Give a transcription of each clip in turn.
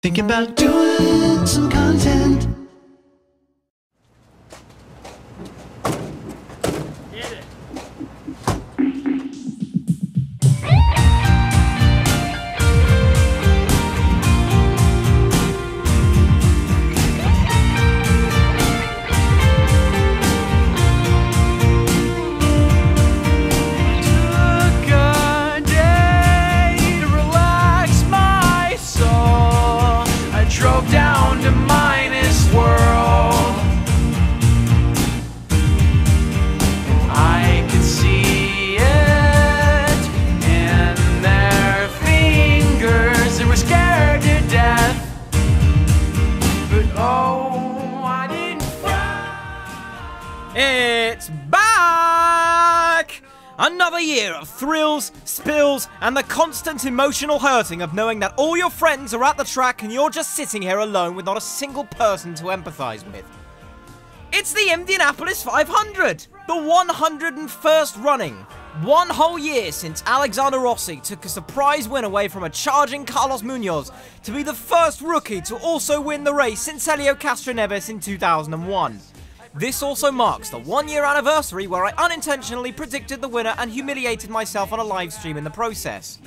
Thinking about doing some content. It's back! Another year of thrills, spills, and the constant emotional hurting of knowing that all your friends are at the track and you're just sitting here alone with not a single person to empathize with. It's the Indianapolis 500! The 101st running. 1 whole year since Alexander Rossi took a surprise win away from a charging Carlos Munoz to be the first rookie to also win the race since Helio Castroneves in 2001. This also marks the 1-year anniversary where I unintentionally predicted the winner and humiliated myself on a live stream in the process.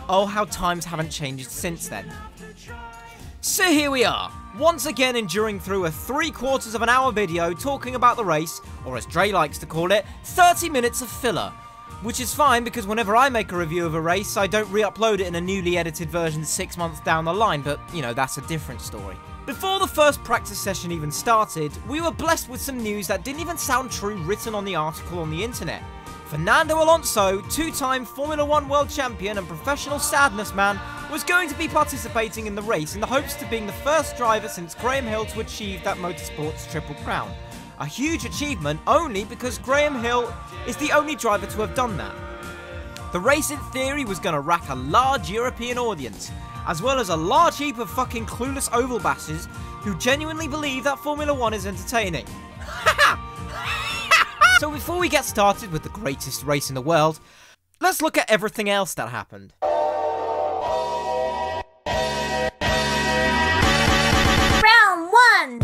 Oh, how times haven't changed since then. So here we are, once again enduring through a 3/4 of an hour video talking about the race, or as Dre likes to call it, 30 minutes of filler. Which is fine because whenever I make a review of a race, I don't re-upload it in a newly edited version 6 months down the line, but, you know, that's a different story. Before the first practice session even started, we were blessed with some news that didn't even sound true written on the article on the internet. Fernando Alonso, 2-time Formula 1 world champion and professional sadness man, was going to be participating in the race in the hopes of being the first driver since Graham Hill to achieve that motorsport's Triple Crown. A huge achievement only because Graham Hill is the only driver to have done that. The race in theory was going to rack a large European audience, as well as a large heap of fucking clueless oval bashes who genuinely believe that Formula 1 is entertaining. So before we get started with the greatest race in the world, let's look at everything else that happened. Round 1!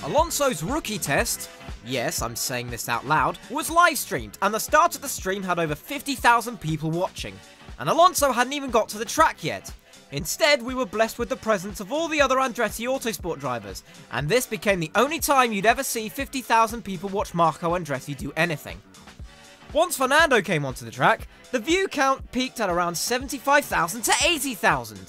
Alonso's rookie test, yes, I'm saying this out loud, was live streamed, and the start of the stream had over 50,000 people watching. And Alonso hadn't even got to the track yet. Instead, we were blessed with the presence of all the other Andretti Autosport drivers, and this became the only time you'd ever see 50,000 people watch Marco Andretti do anything. Once Fernando came onto the track, the view count peaked at around 75,000 to 80,000,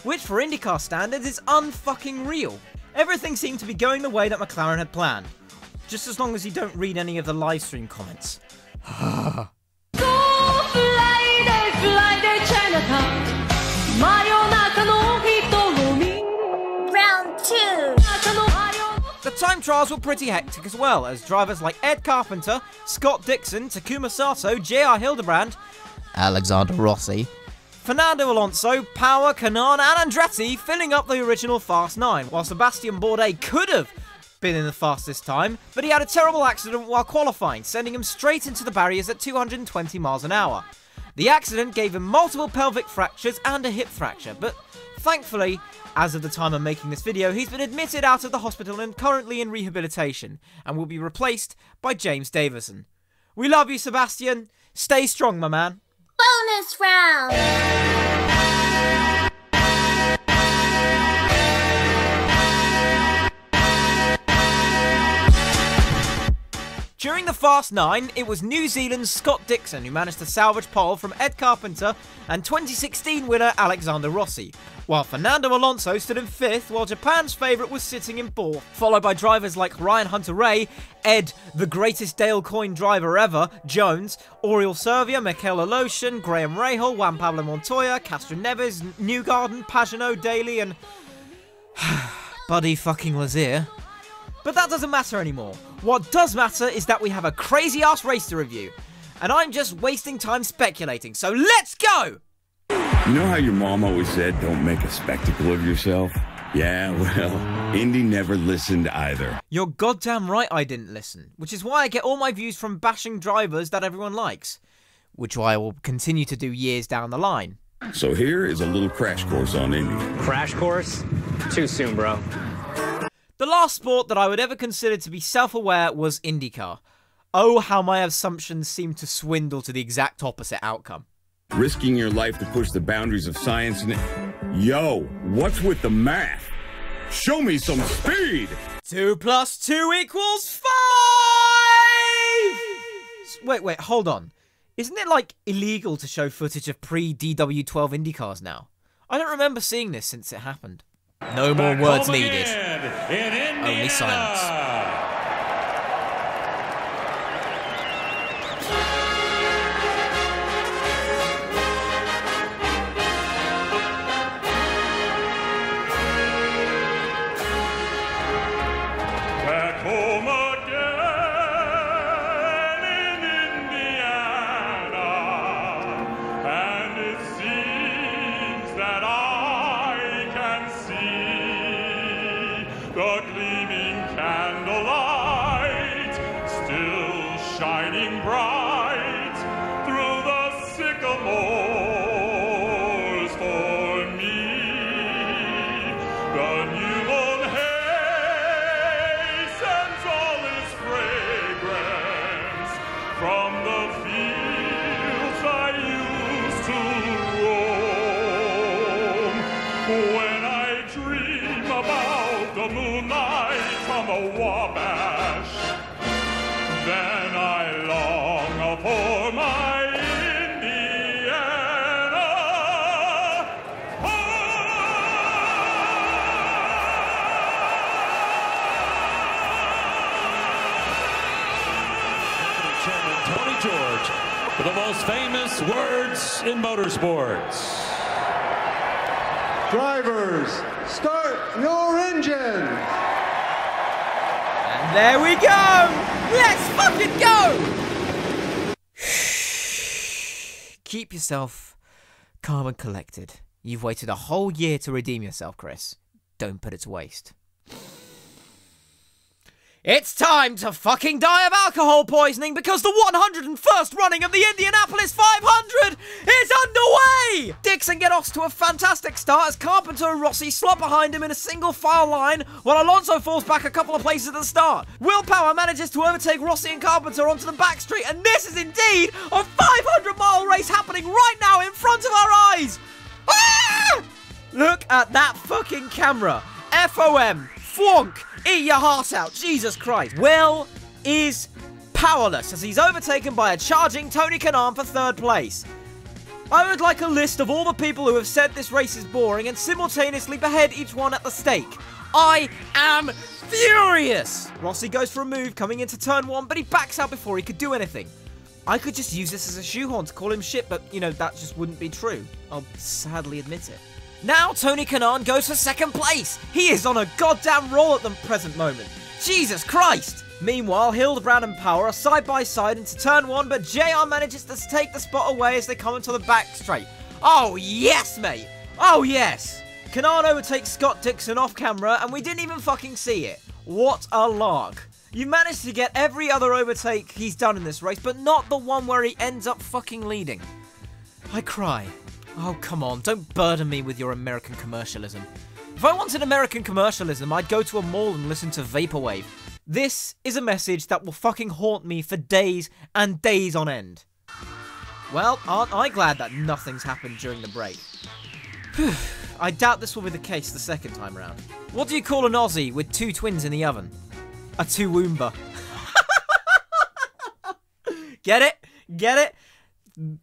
which for IndyCar standards is unfucking real. Everything seemed to be going the way that McLaren had planned, just as long as you don't read any of the livestream comments. Round 2! The time trials were pretty hectic as well, as drivers like Ed Carpenter, Scott Dixon, Takuma Sato, J.R. Hildebrand, Alexander Rossi, Fernando Alonso, Power, Kanaan and Andretti filling up the original Fast 9, while Sebastian Bourdais could have been in the fastest time, but he had a terrible accident while qualifying, sending him straight into the barriers at 220 miles an hour. The accident gave him multiple pelvic fractures and a hip fracture, but thankfully, as of the time I'm making this video, he's been admitted out of the hospital and currently in rehabilitation, and will be replaced by James Davison. We love you, Sebastian. Stay strong, my man. Bonus round! During the Fast 9, it was New Zealand's Scott Dixon who managed to salvage pole from Ed Carpenter and 2016 winner Alexander Rossi, while Fernando Alonso stood in 5th while Japan's favourite was sitting in 4th, followed by drivers like Ryan Hunter-Reay, Ed, the greatest Dale Coyne driver ever, Jones, Oriol Servia, Michael Aloshin, Graham Rahal, Juan Pablo Montoya, Castroneves, Newgarden, Pagenaud, Daly and Buddy fucking Lazier. But that doesn't matter anymore. What does matter is that we have a crazy-ass race to review. And I'm just wasting time speculating, so let's go! You know how your mom always said, don't make a spectacle of yourself? Yeah, well, Indy never listened either. You're goddamn right I didn't listen, which is why I get all my views from bashing drivers that everyone likes. Which I will continue to do years down the line. So here is a little crash course on Indy. Crash course? Too soon, bro. The last sport that I would ever consider to be self-aware was IndyCar. Oh, how my assumptions seem to swindle to the exact opposite outcome. Risking your life to push the boundaries of science and... Yo, what's with the math? Show me some speed! 2 + 2 = 5! Wait, hold on. Isn't it, like, illegal to show footage of pre-DW12 IndyCars now? I don't remember seeing this since it happened. No more words needed. Only silence. Back home again in Indiana, and it seems that I can see the gleaming candlelight still shining bright through the sycamores for me. The new moon sends all its fragrance from the fields I used to roam. When I dream about the moonlight on the Wabash, then I long for my Indiana. Chairman Tony George for the most famous words in motorsports. Drivers, start your engine! And there we go! Let's fucking go! Keep yourself calm and collected. You've waited a whole year to redeem yourself, Chris. Don't put it to waste. It's time to fucking die of alcohol poisoning because the 101st running of the Indianapolis 500 is underway! Dixon get off to a fantastic start as Carpenter and Rossi slot behind him in a single file line while Alonso falls back a couple of places at the start. Willpower manages to overtake Rossi and Carpenter onto the back street, and this is indeed a 500-mile race happening right now in front of our eyes! Ah! Look at that fucking camera. FOM. Fwonk. Eat your heart out, Jesus Christ. Will is powerless as he's overtaken by a charging Tony Kanaan for 3rd place. I would like a list of all the people who have said this race is boring and simultaneously behead each one at the stake. I am furious! Rossi goes for a move coming into turn 1, but he backs out before he could do anything. I could just use this as a shoehorn to call him shit, but, you know, that just wouldn't be true. I'll sadly admit it. Now Tony Kanaan goes for 2nd place. He is on a goddamn roll at the present moment. Jesus Christ! Meanwhile, Hildebrand and Power are side by side into turn 1, but JR manages to take the spot away as they come into the back straight. Oh yes, mate! Oh yes! Kanaan overtakes Scott Dixon off camera, and we didn't even fucking see it. What a lark. You managed to get every other overtake he's done in this race, but not the one where he ends up fucking leading. I cry. Oh, come on, don't burden me with your American commercialism. If I wanted American commercialism, I'd go to a mall and listen to Vaporwave. This is a message that will fucking haunt me for days and days on end. Well, aren't I glad that nothing's happened during the break. I doubt this will be the case the second time round. What do you call an Aussie with 2 twins in the oven? A two-woomba. Get it? Get it?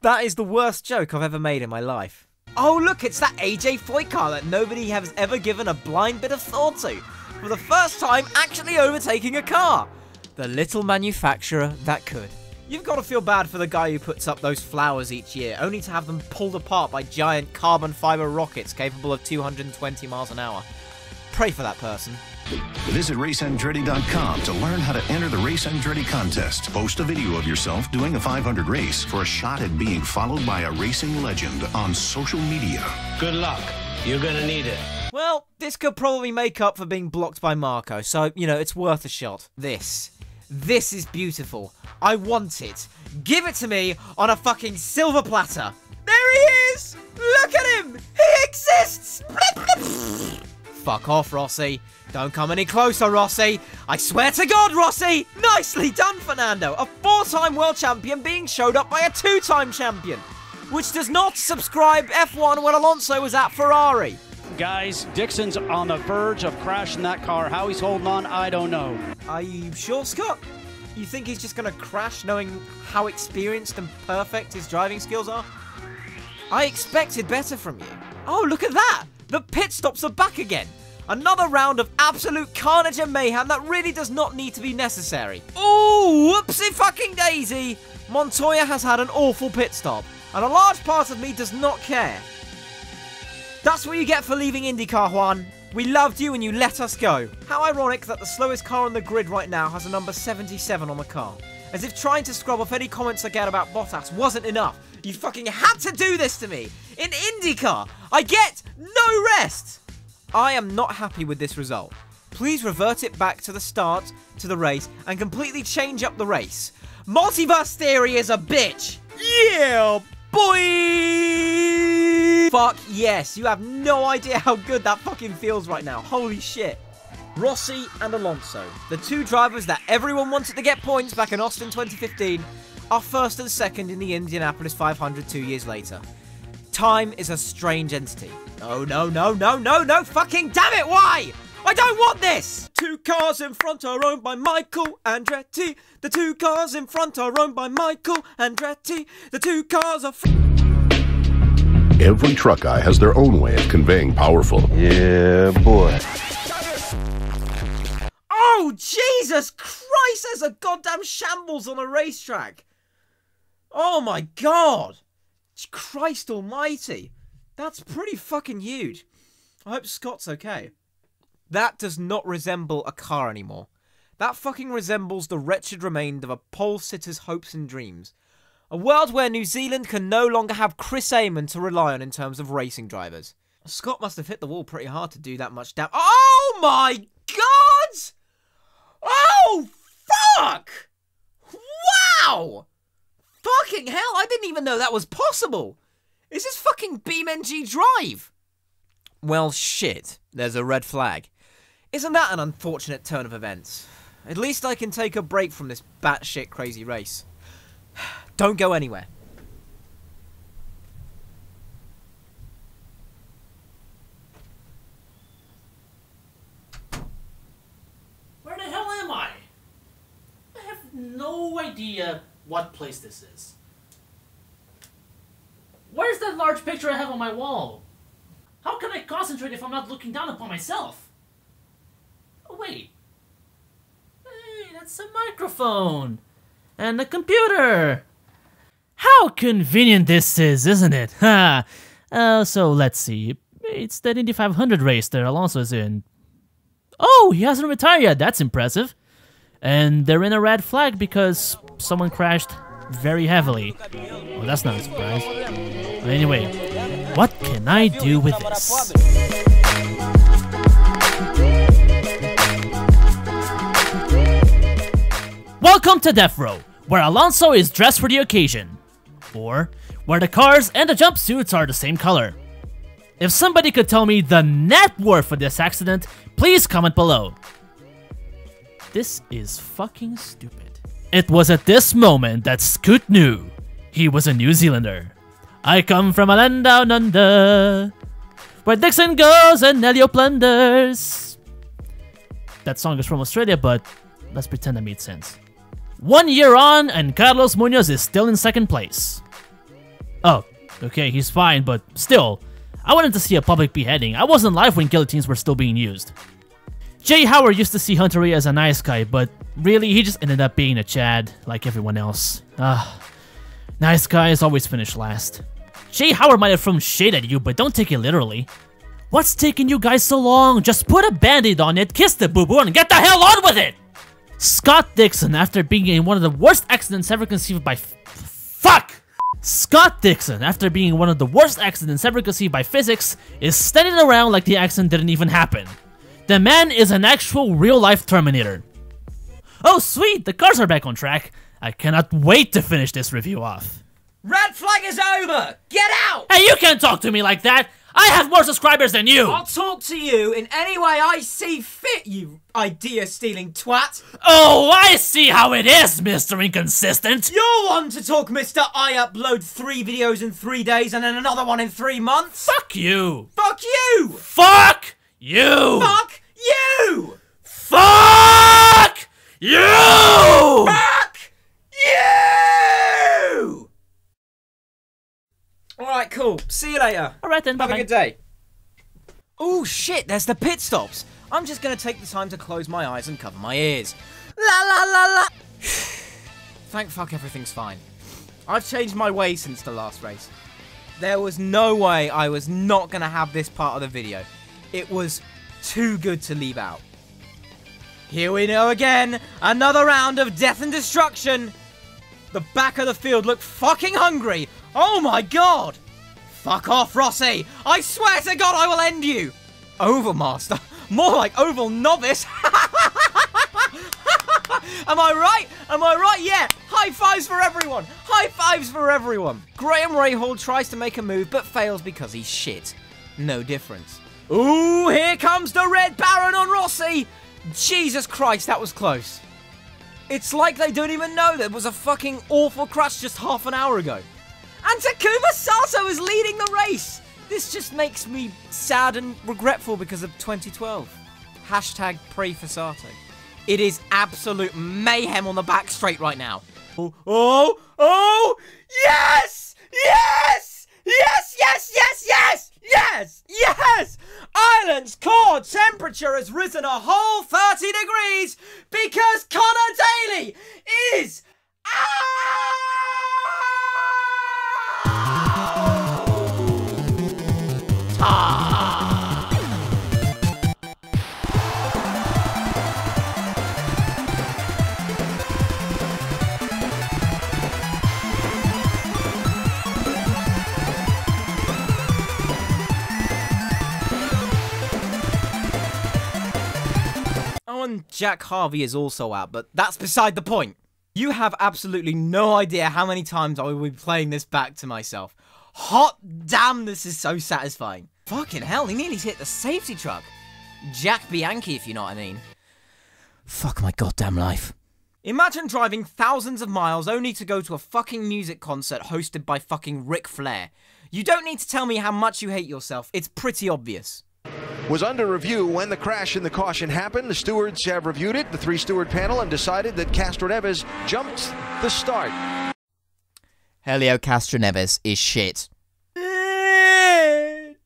That is the worst joke I've ever made in my life. Oh look, it's that AJ Foyt car that nobody has ever given a blind bit of thought to. For the first time, actually overtaking a car. The little manufacturer that could. You've got to feel bad for the guy who puts up those flowers each year, only to have them pulled apart by giant carbon fiber rockets capable of 220 miles an hour. Pray for that person. Visit raceandready.com to learn how to enter the Race Andretti contest. Post a video of yourself doing a 500 race for a shot at being followed by a racing legend on social media. Good luck. You're gonna need it. Well, this could probably make up for being blocked by Marco, so, you know, it's worth a shot. This is beautiful. I want it. Give it to me on a fucking silver platter. There he is! Look at him! He exists! fuck off, Rossi. Don't come any closer, Rossi. I swear to God, Rossi. Nicely done, Fernando. A 4-time world champion being showed up by a 2-time champion, which does not subscribe F1 when Alonso was at Ferrari. Guys, Dixon's on the verge of crashing that car. How he's holding on, I don't know. Are you sure, Scott? You think he's just going to crash knowing how experienced and perfect his driving skills are? I expected better from you. Oh, look at that! The pit stops are back again. Another round of absolute carnage and mayhem that really does not need to be necessary. Ooh, whoopsie fucking daisy! Montoya has had an awful pit stop, and a large part of me does not care. That's what you get for leaving IndyCar, Juan. We loved you and you let us go. How ironic that the slowest car on the grid right now has a number 77 on the car. As if trying to scrub off any comments I get about Bottas wasn't enough. You fucking had to do this to me. In IndyCar, I get no rest. I am not happy with this result. Please revert it back to the start, to the race, and completely change up the race. Multiverse theory is a bitch. Yeah, boy! Fuck yes, you have no idea how good that fucking feels right now. Holy shit. Rossi and Alonso, the two drivers that everyone wanted to get points back in Austin 2015, are first and second in the Indianapolis 500 2 years later. Time is a strange entity. Oh, no, fucking damn it, why? I don't want this! 2 cars in front are owned by Michael Andretti. The 2 cars in front are owned by Michael Andretti. The 2 cars are... Every truck guy has their own way of conveying powerful. Yeah, boy. Oh, Jesus Christ, there's a goddamn shambles on a racetrack. Oh my God. Christ almighty. That's pretty fucking huge. I hope Scott's okay. That does not resemble a car anymore. That fucking resembles the wretched remainder of a pole sitter's hopes and dreams. A world where New Zealand can no longer have Chris Amon to rely on in terms of racing drivers. Scott must have hit the wall pretty hard to do that much damage. Oh my God! Oh, fuck! Wow! Fucking hell, I didn't even know that was possible. Is this fucking BeamNG Drive? Well, shit. There's a red flag. Isn't that an unfortunate turn of events? At least I can take a break from this batshit crazy race. Don't go anywhere. Where the hell am I? I have no idea what place this is. Where's that large picture I have on my wall? How can I concentrate if I'm not looking down upon myself? Oh wait. Hey, that's a microphone. And a computer. How convenient this is, isn't it? Ha! So let's see. It's that Indy 500 race that Alonso is in. Oh, he hasn't retired yet. That's impressive. And they're in a red flag because someone crashed very heavily. Well, that's not a surprise. Anyway, what can I do with this? Welcome to Death Row, where Alonso is dressed for the occasion. Or where the cars and the jumpsuits are the same color. If somebody could tell me the net worth of this accident, please comment below. This is fucking stupid. It was at this moment that Scoot knew he was a New Zealander. I come from a land down under, where Dixon goes and Elio plunders. That song is from Australia, but let's pretend that made sense. 1 year on, and Carlos Munoz is still in second place. Oh, okay, he's fine, but still, I wanted to see a public beheading. I wasn't alive when guillotines were still being used. Jay Howard used to see Huntery as a nice guy, but really, he just ended up being a Chad, like everyone else. Nice guys always finish last. Jay Howard might have thrown shade at you, but don't take it literally. What's taking you guys so long? Just put a band-aid on it, kiss the boo-boo, and get the hell on with it! Scott Dixon, after being in one of the worst accidents ever conceived by Scott Dixon, after being one of the worst accidents ever conceived by physics, is standing around like the accident didn't even happen. The man is an actual real-life Terminator. Oh sweet, the cars are back on track. I cannot wait to finish this review off. Red flag is over! Get out! Hey, you can't talk to me like that! I have more subscribers than you! I'll talk to you in any way I see fit, you idea-stealing twat! Oh, I see how it is, Mr. Inconsistent! You're one to talk, mister. I upload 3 videos in 3 days and then another one in 3 months! Fuck you! Fuck you! Fuck you! Fuck you! Fuck you! Fuck you! Alright, cool. See you later. Alright then, bye-bye. Have a good day. Oh shit, there's the pit stops. I'm just gonna take the time to close my eyes and cover my ears. La la la la. Thank fuck everything's fine. I've changed my ways since the last race. There was no way I was not gonna have this part of the video. It was too good to leave out. Here we go again. Another round of death and destruction. The back of the field looked fucking hungry. Oh my god! Fuck off, Rossi! I swear to god I will end you! Overmaster? More like Oval Novice! Am I right? Am I right? Yeah! High fives for everyone! High fives for everyone! Graham Rahal tries to make a move but fails because he's shit. No difference. Ooh, here comes the Red Baron on Rossi! Jesus Christ, that was close. It's like they don't even know there was a fucking awful crash just half an hour ago. And Takuma Sato is leading the race! This just makes me sad and regretful because of 2012. Hashtag pray for Sato. It is absolute mayhem on the back straight right now. Oh, oh, oh! Yes! Yes! Yes, yes, yes, yes! Yes! Yes! Ireland's core temperature has risen a whole 30 degrees because Connor Daly is... Oh, and Jack Harvey is also out, but that's beside the point. You have absolutely no idea how many times I will be playing this back to myself. Hot damn, this is so satisfying. Fucking hell, he nearly hit the safety truck. Jack Bianchi, if you know what I mean. Fuck my goddamn life. Imagine driving thousands of miles only to go to a fucking music concert hosted by fucking Ric Flair. You don't need to tell me how much you hate yourself, it's pretty obvious. Was under review when the crash and the caution happened. The stewards have reviewed it, the 3-steward panel, and decided that Castroneves jumped the start. Helio Castroneves is shit. We're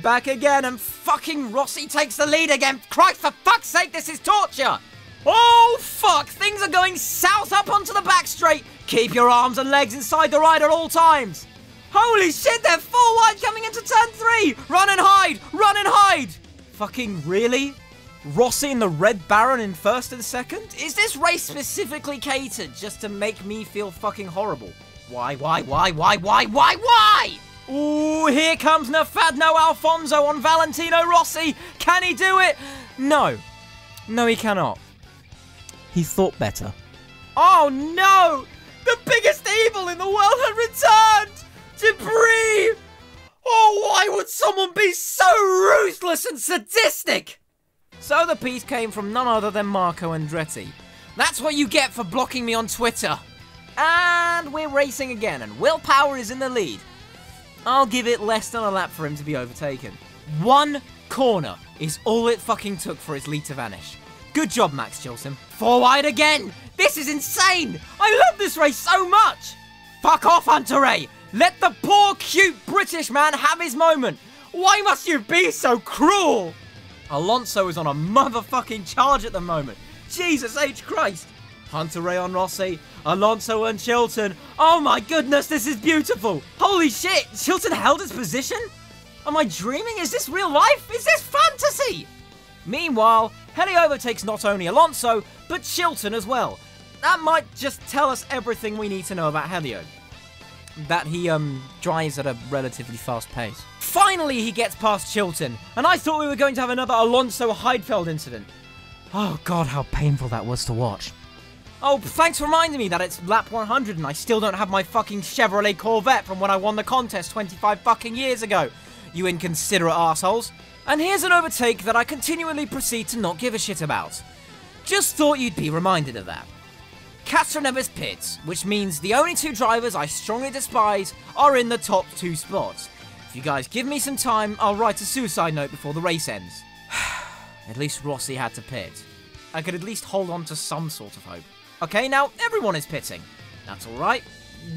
back again and fucking Rossi takes the lead again. Christ, for fuck's sake, this is torture. Oh, fuck. Things are going south up onto the back straight. Keep your arms and legs inside the ride at all times. Holy shit, they're full wide coming into turn 3. Run and hide. Run and hide. Fucking really? Rossi and the Red Baron in first and second? Is this race specifically catered just to make me feel fucking horrible? Why? Ooh, here comes Nafadno Alfonso on Valentino Rossi. Can he do it? No. No, he cannot. He thought better. Oh, no! The biggest evil in the world had returned! Debris! Oh, why would someone be so ruthless and sadistic? So the piece came from none other than Marco Andretti. That's what you get for blocking me on Twitter. And we're racing again, and Willpower is in the lead. I'll give it less than a lap for him to be overtaken. 1 corner is all it fucking took for his lead to vanish. Good job, Max Chilton. 4 wide again! This is insane! I love this race so much! Fuck off, Hunter Ray! Let the poor, cute British man have his moment! Why must you be so cruel? Alonso is on a motherfucking charge at the moment. Jesus H. Christ! Hunter Ray on Rossi, Alonso and Chilton. Oh my goodness, this is beautiful! Holy shit, Chilton held his position? Am I dreaming? Is this real life? Is this fantasy? Meanwhile, Helio overtakes not only Alonso, but Chilton as well. That might just tell us everything we need to know about Helio. That he, drives at a relatively fast pace. Finally, he gets past Chilton, and I thought we were going to have another Alonso-Heidfeld incident. Oh god, how painful that was to watch. Oh, thanks for reminding me that it's lap 100 and I still don't have my fucking Chevrolet Corvette from when I won the contest 25 fucking years ago. you inconsiderate assholes. And here's an overtake that I continually proceed to not give a shit about. Just thought you'd be reminded of that. Castroneves pits, which means the only two drivers I strongly despise are in the top 2 spots. If you guys give me some time, I'll write a suicide note before the race ends. At least Rossi had to pit. I could at least hold on to some sort of hope. Okay, now everyone is pitting. That's alright.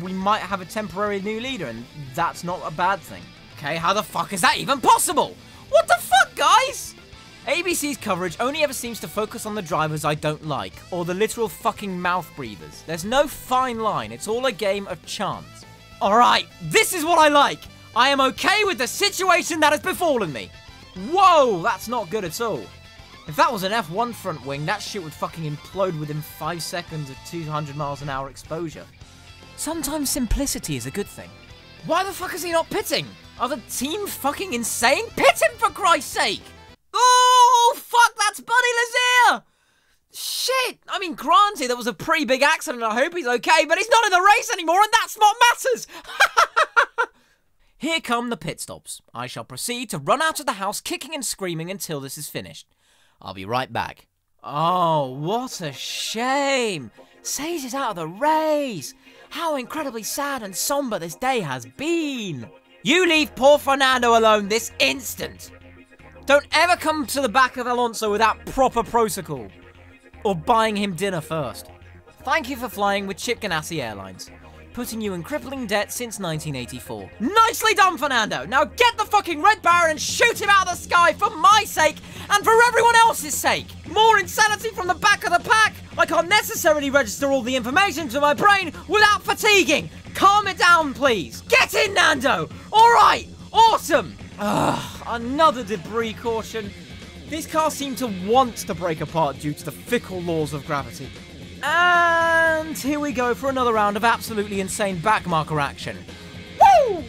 We might have a temporary new leader, and that's not a bad thing. Okay, how the fuck is that even possible? What the fuck, guys? ABC's coverage only ever seems to focus on the drivers I don't like, or the literal fucking mouth breathers. There's no fine line, it's all a game of chance. Alright, this is what I like! I am okay with the situation that has befallen me. Whoa, that's not good at all. If that was an F1 front wing, that shit would fucking implode within 5 seconds of 200 miles an hour exposure. Sometimes simplicity is a good thing. Why the fuck is he not pitting? Are the team fucking insane? Pit him for Christ's sake! Oh, fuck, that's Buddy Lazier! Shit! I mean, granted, that was a pretty big accident, I hope he's okay, but he's not in the race anymore, and that's what matters! Here come the pit stops. I shall proceed to run out of the house kicking and screaming until this is finished. I'll be right back. Oh, what a shame! Sage is out of the race! How incredibly sad and somber this day has been! You leave poor Fernando alone this instant! Don't ever come to the back of Alonso without proper protocol. Or buying him dinner first. Thank you for flying with Chip Ganassi Airlines. Putting you in crippling debt since 1984. Nicely done, Fernando! Now get the fucking Red Baron and shoot him out of the sky for my sake and for everyone else's sake! More insanity from the back of the pack! I can't necessarily register all the information to my brain without fatiguing! Calm it down, please! Get in, Nando! Alright! Awesome! Ugh, another debris caution. These cars seem to want to break apart due to the fickle laws of gravity. And here we go for another round of absolutely insane backmarker action. Woo!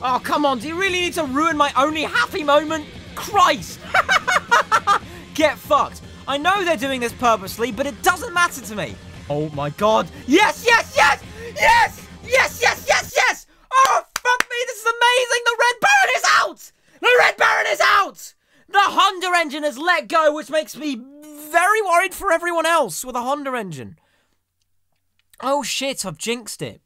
Oh, come on, do you really need to ruin my only happy moment? Christ! Get fucked. I know they're doing this purposely, but it doesn't matter to me. Oh my god. Yes, yes, yes! Yes! Yes, yes, yes, yes! Oh, fuck me, this is amazing! The Red Baron is out! The Red Baron is out! The Honda engine has let go, which makes me very worried for everyone else with a Honda engine. Oh shit, I've jinxed it.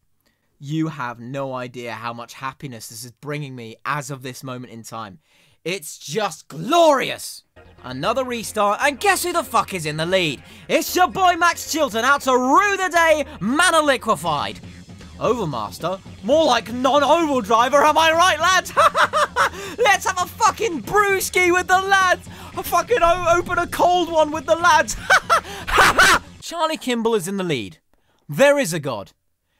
You have no idea how much happiness this is bringing me as of this moment in time. It's just glorious! Another restart, and guess who the fuck is in the lead? It's your boy Max Chilton out to rue the day, Mana Liquefied. Overmaster? More like non-oval driver, am I right, lads? Let's have a fucking brewski with the lads! A fucking open a cold one with the lads! Charlie Kimball is in the lead. There is a god.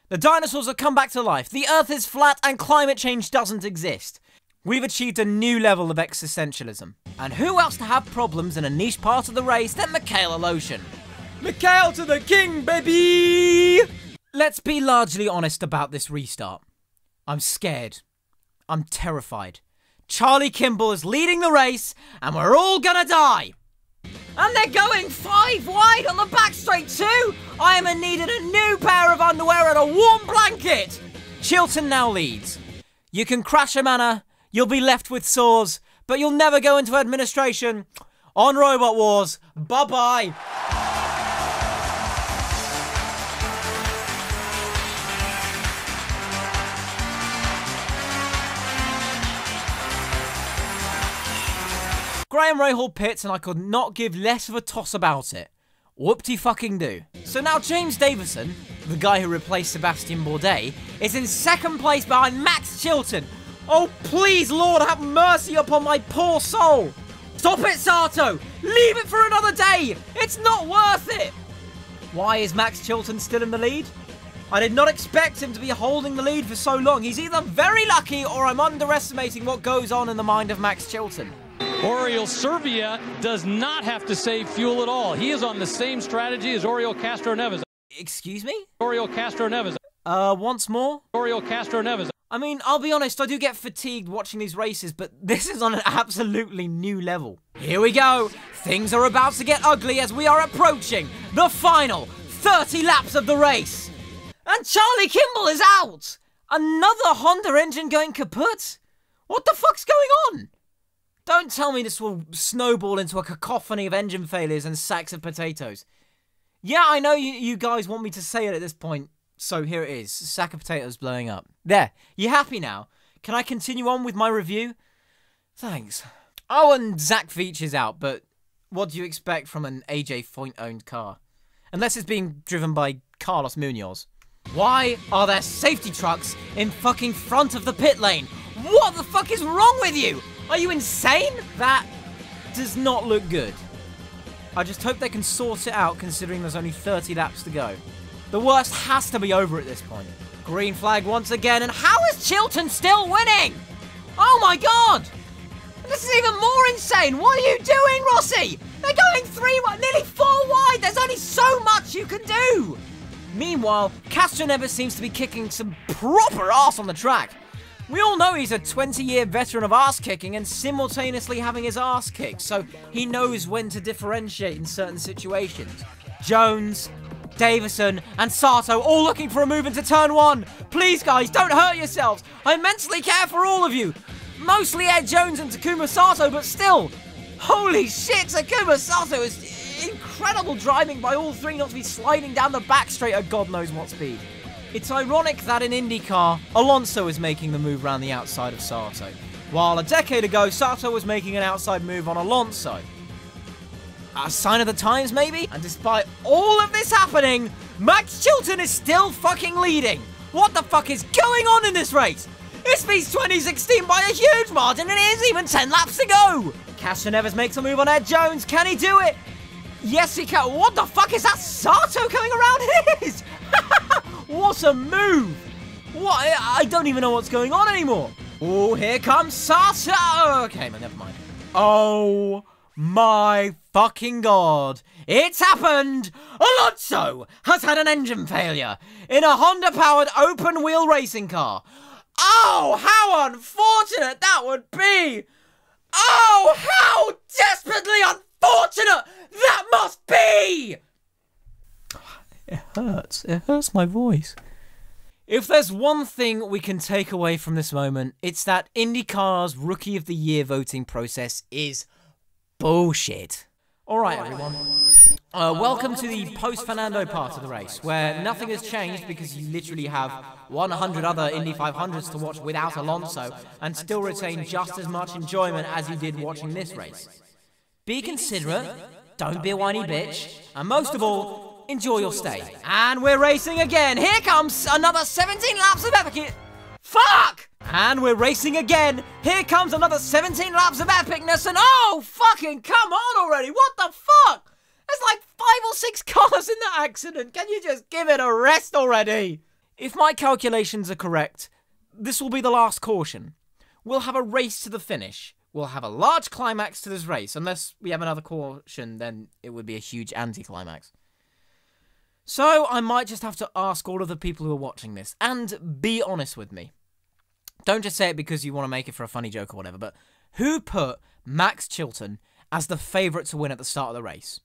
The dinosaurs have come back to life, the earth is flat, and climate change doesn't exist. We've achieved a new level of existentialism. And who else to have problems in a niche part of the race than Mikhail Aloshin? Mikhail to the king, baby! Let's be largely honest about this restart. I'm scared. I'm terrified. Charlie Kimball is leading the race, and we're all gonna die! And they're going 5 wide on the back straight too! I am in need of a new pair of underwear and a warm blanket! Chilton now leads. You can crash a Mana, you'll be left with sores, but you'll never go into administration. On Robot Wars, bye-bye! Graham Rahal pits, and I could not give less of a toss about it. Whoop-de-fucking-do. So now James Davison, the guy who replaced Sebastian Bourdais, is in second place behind Max Chilton. Oh, please, Lord, have mercy upon my poor soul. Stop it, Sato. Leave it for another day. It's not worth it. Why is Max Chilton still in the lead? I did not expect him to be holding the lead for so long. He's either very lucky or I'm underestimating what goes on in the mind of Max Chilton. Oriol Servia does not have to save fuel at all. He is on the same strategy as Oriol Castroneves. Excuse me? Oriol Castroneves. Once more? Oriol Castroneves. I mean, I'll be honest, I do get fatigued watching these races, but this is on an absolutely new level. Here we go. Things are about to get ugly as we are approaching the final 30 laps of the race. And Charlie Kimball is out! Another Honda engine going kaput? What the fuck's going on? Don't tell me this will snowball into a cacophony of engine failures and sacks of potatoes. Yeah, I know you guys want me to say it at this point, so here it is. Sack of potatoes blowing up. There, you happy now? Can I continue on with my review? Thanks. Oh, and Zach Veach is out, but what do you expect from an AJ Foyt-owned car? Unless it's being driven by Carlos Munoz. Why are there safety trucks in fucking front of the pit lane? What the fuck is wrong with you? Are you insane? That does not look good. I just hope they can sort it out considering there's only 30 laps to go. The worst has to be over at this point. Green flag once again, and how is Chilton still winning? Oh my god! This is even more insane! What are you doing, Rossi? They're going nearly 4 wide! There's only so much you can do! Meanwhile, Castroneves seems to be kicking some proper ass on the track. We all know he's a 20-year veteran of ass kicking and simultaneously having his ass kicked, so he knows when to differentiate in certain situations. Jones, Davison, and Sato all looking for a move into turn 1. Please, guys, don't hurt yourselves. I immensely care for all of you. Mostly Ed Jones and Takuma Sato, but still. Holy shit, Takuma Sato is incredible driving by all three not to be sliding down the back straight at God knows what speed. It's ironic that in IndyCar, Alonso is making the move around the outside of Sato, while a decade ago, Sato was making an outside move on Alonso. A sign of the times, maybe? And despite all of this happening, Max Chilton is still fucking leading. What the fuck is going on in this race? This beats 2016 by a huge margin and it is even 10 laps to go. Castroneves makes a move on Ed Jones. Can he do it? Yes, he can. What the fuck is that Sato coming around his? What a move. What? I don't even know what's going on anymore. Oh, here comes Sato. Okay, man, never mind. Oh my fucking god. It's happened! Alonso has had an engine failure in a Honda-powered open-wheel racing car. Oh, how unfortunate that would be! Oh, how desperately unfortunate that must be! It hurts. It hurts my voice. If there's one thing we can take away from this moment, it's that IndyCar's Rookie of the Year voting process is bullshit. Alright, everyone. Welcome to the post-Fernando part of the race, where nothing has changed because you literally have 100 other Indy 500s to watch without Alonso, and still retain just as much enjoyment as you did watching this race. Be considerate, don't be a whiny bitch, and most of all, enjoy your stay. And we're racing again. Here comes another 17 laps of epic... Fuck! And we're racing again. Here comes another 17 laps of epicness, and oh, fucking come on already. What the fuck? There's like 5 or 6 cars in that accident. Can you just give it a rest already? If my calculations are correct, this will be the last caution. We'll have a race to the finish. We'll have a large climax to this race. Unless we have another caution, then it would be a huge anti-climax. So I might just have to ask all of the people who are watching this, and be honest with me. Don't just say it because you want to make it for a funny joke or whatever, but who put Max Chilton as the favourite to win at the start of the race?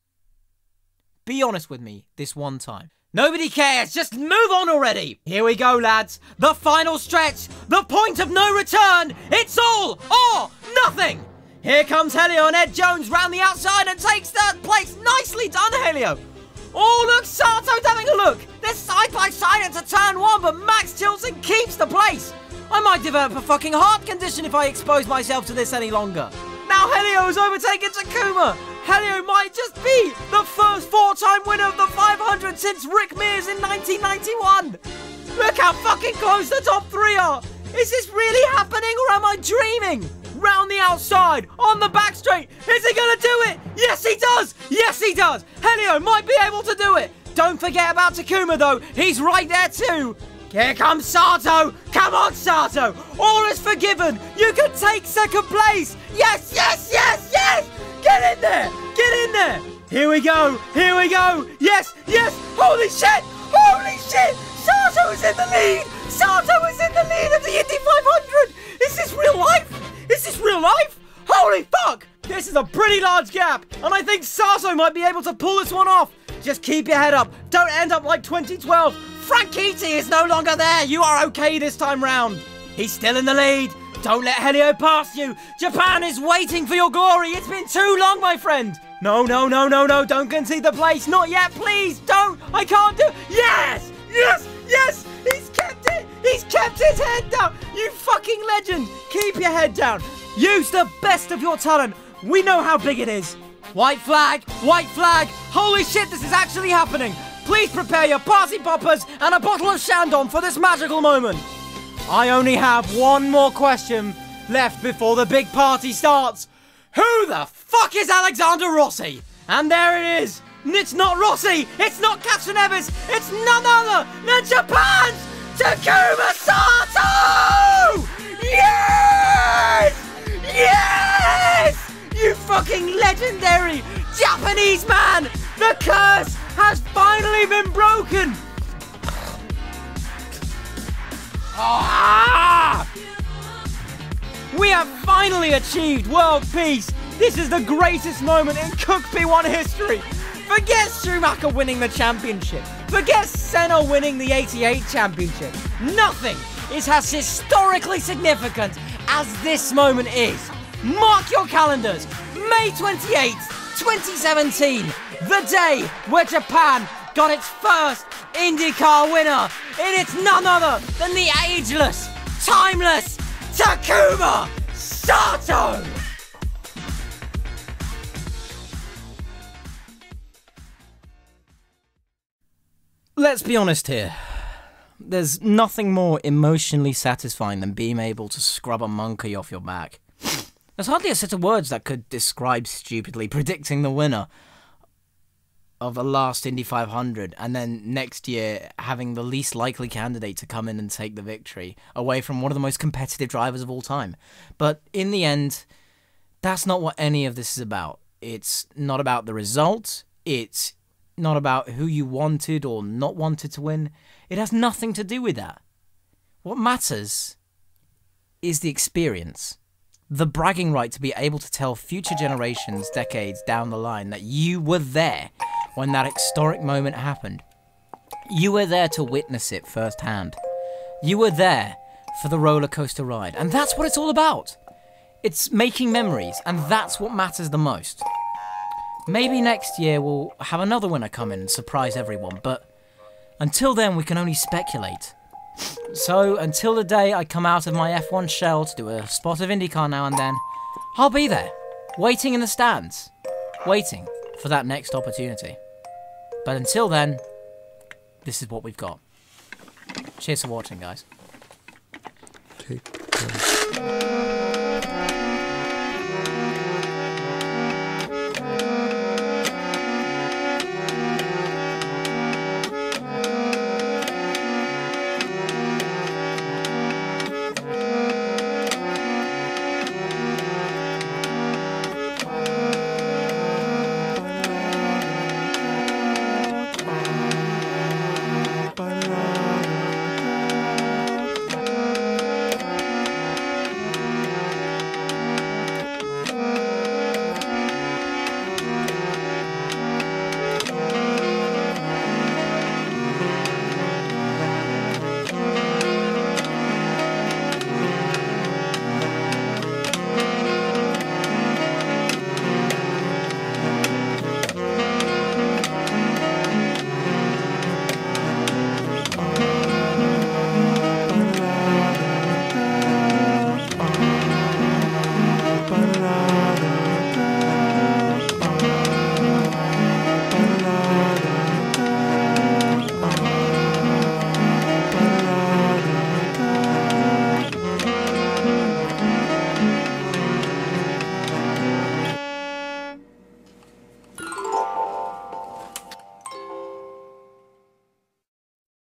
Be honest with me this one time. Nobody cares, just move on already! Here we go, lads. The final stretch, the point of no return. It's all or nothing! Here comes Helio and Ed Jones round the outside and takes third place. Nicely done, Helio! Oh, look, Sato's having a look! They're side by side into turn 1, but Max Chilton keeps the place! I might develop a fucking heart condition if I expose myself to this any longer. Now Helio has overtaken Takuma. Helio might just be the first 4-time winner of the 500 since Rick Mears in 1991. Look how fucking close the top 3 are. Is this really happening or am I dreaming? Round the outside, on the back straight. Is he gonna do it? Yes, he does. Yes, he does. Helio might be able to do it. Don't forget about Takuma, though. He's right there, too. Here comes Sato! Come on, Sato! All is forgiven! You can take second place! Yes, yes, yes, yes! Get in there! Get in there! Here we go! Here we go! Yes, yes! Holy shit! Holy shit! Sato is in the lead! Sato is in the lead of the Indy 500! Is this real life? Is this real life? Holy fuck! This is a pretty large gap, and I think Sato might be able to pull this one off. Just keep your head up. Don't end up like 2012. Franchitti is no longer there. You are okay this time round. He's still in the lead. Don't let Helio pass you! Japan is waiting for your glory! It's been too long, my friend! No, no, no, no, no, don't concede the place! Not yet, please! Don't! I can't do... Yes! Yes! Yes! He's kept it! He's kept his head down! You fucking legend! Keep your head down! Use the best of your talent! We know how big it is! White flag! White flag! Holy shit, this is actually happening! Please prepare your party poppers and a bottle of Shandong for this magical moment! I only have one more question left before the big party starts. Who the fuck is Alexander Rossi? And there it is! It's not Rossi! It's not Katsunevis! It's none other than Japan's Takuma Sato! Yes! Yes! You fucking legendary Japanese man! The curse has finally been broken! Ah! We have finally achieved world peace! This is the greatest moment in CookP1 history! Forget Schumacher winning the championship! Forget Senna winning the 88 championship! Nothing is as historically significant as this moment is! Mark your calendars! May 28th, 2017! The day where Japan got its first IndyCar winner! And it's none other than the ageless, timeless Takuma Sato! Let's be honest here. There's nothing more emotionally satisfying than being able to scrub a monkey off your back. There's hardly a set of words that could describe stupidly predicting the winner of the last Indy 500 and then next year having the least likely candidate to come in and take the victory away from one of the most competitive drivers of all time. But in the end, that's not what any of this is about. It's not about the result. It's not about who you wanted or not wanted to win. It has nothing to do with that. What matters is the experience. The bragging right to be able to tell future generations decades down the line that you were there when that historic moment happened. You were there to witness it firsthand. You were there for the roller coaster ride. And that's what it's all about. It's making memories, and that's what matters the most. Maybe next year we'll have another winner come in and surprise everyone, but until then we can only speculate. So, until the day I come out of my F1 shell to do a spot of IndyCar now and then, I'll be there, waiting in the stands, waiting for that next opportunity. But until then, this is what we've got. Cheers for watching, guys. Take care.